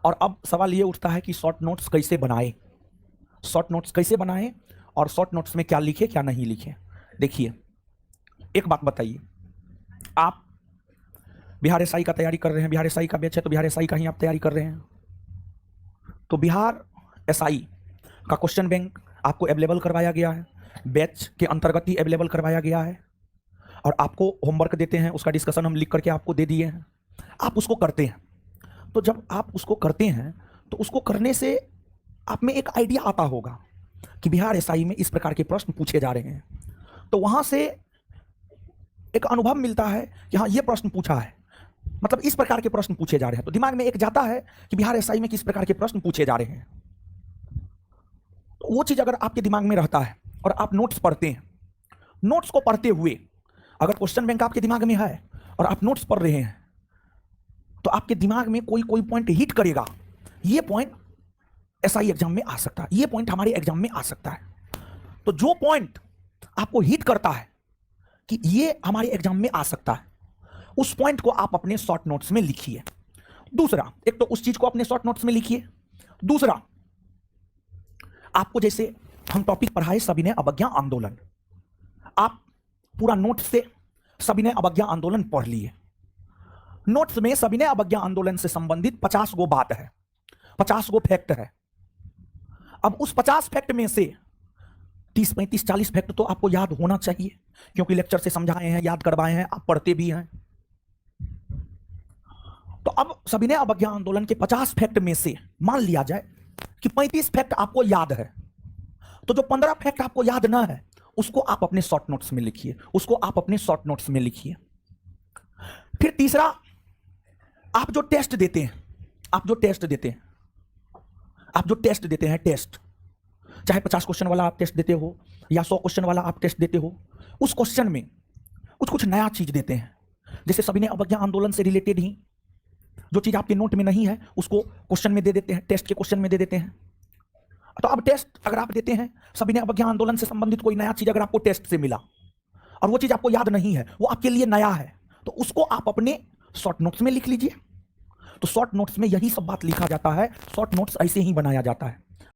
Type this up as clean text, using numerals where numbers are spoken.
और अब सवाल ये उठता है कि शॉर्ट नोट्स कैसे बनाए, शॉर्ट नोट्स कैसे बनाए और शॉर्ट नोट्स में क्या लिखे क्या नहीं लिखे। देखिए एक बात बताइए, आप बिहार एसआई का तैयारी कर रहे हैं, बिहार एसआई का बैच है तो बिहार एसआई का ही आप तैयारी कर रहे हैं, तो बिहार एसआई का क्वेश्चन बैंक आपको अवेलेबल करवाया गया है, बैच के अंतर्गत ही अवेलेबल करवाया गया है, और आपको होमवर्क देते हैं, उसका डिस्कशन हम लिख करके आपको दे दिए हैं, आप उसको करते हैं। तो जब आप उसको करते हैं तो उसको करने से आप में एक आइडिया आता होगा कि बिहार एसआई में इस प्रकार के प्रश्न पूछे जा रहे हैं, तो वहां से एक अनुभव मिलता है कि हाँ ये प्रश्न पूछा है, मतलब इस प्रकार के प्रश्न पूछे जा रहे हैं, तो दिमाग में एक जाता है कि बिहार एसआई में किस प्रकार के प्रश्न पूछे जा रहे हैं। तो वो चीज अगर आपके दिमाग में रहता है और आप नोट्स पढ़ते हैं, नोट्स को पढ़ते हुए अगर क्वेश्चन बैंक आपके दिमाग में है और आप नोट्स पढ़ रहे हैं, तो आपके दिमाग में कोई कोई पॉइंट हिट करेगा, ये पॉइंट एसआई एग्जाम में आ सकता है, ये पॉइंट हमारे एग्जाम में आ सकता है। तो जो पॉइंट आपको हिट करता है कि ये हमारे एग्जाम में आ सकता है, उस पॉइंट को आप अपने शॉर्ट नोट्स में लिखिए। दूसरा, एक तो उस चीज को अपने शॉर्ट नोट्स में लिखिए, दूसरा आपको जैसे हम टॉपिक पढ़ाए सविनय अवज्ञा आंदोलन, आप पूरा नोट्स से सविनय अवज्ञा आंदोलन पढ़ लिए। नोट्स में सविनय अवज्ञा आंदोलन से संबंधित 50 गो बात है, 50 गो फैक्ट है। अब उस 50 फैक्ट में से 30, 35, 40 फैक्ट तो आपको याद होना चाहिए, क्योंकि लेक्चर से समझाए हैं, याद करवाए हैं, आप पढ़ते भी हैं। तो अब सविनय अवज्ञा आंदोलन के 50 फैक्ट में से मान लिया जाए कि 35 फैक्ट आपको याद है, तो जो 15 फैक्ट आपको याद ना है उसको आप अपने शॉर्ट नोट्स में लिखिए, उसको आप अपने शॉर्ट नोट्स में लिखिए। फिर तीसरा, आप जो टेस्ट देते हैं, आप जो टेस्ट देते हैं, आप जो टेस्ट देते हैं, टेस्ट चाहे 50 क्वेश्चन वाला आप टेस्ट देते हो या 100 क्वेश्चन वाला आप टेस्ट देते हो, उस क्वेश्चन में कुछ कुछ नया चीज देते हैं। जैसे सविनय अवज्ञा आंदोलन से रिलेटेड ही जो चीज आपके नोट में नहीं है उसको क्वेश्चन में दे देते हैं, टेस्ट के क्वेश्चन में दे देते हैं। तो अब टेस्ट अगर आप देते हैं, सविनय अवज्ञा आंदोलन से संबंधित कोई नया चीज अगर आपको टेस्ट से मिला और वो चीज आपको याद नहीं है, वो आपके लिए नया है, तो उसको आप अपने शॉर्ट नोट्स में लिख लीजिए। तो शॉर्ट नोट्स में यही सब बात लिखा जाता है, शॉर्ट नोट्स ऐसे ही बनाया जाता है।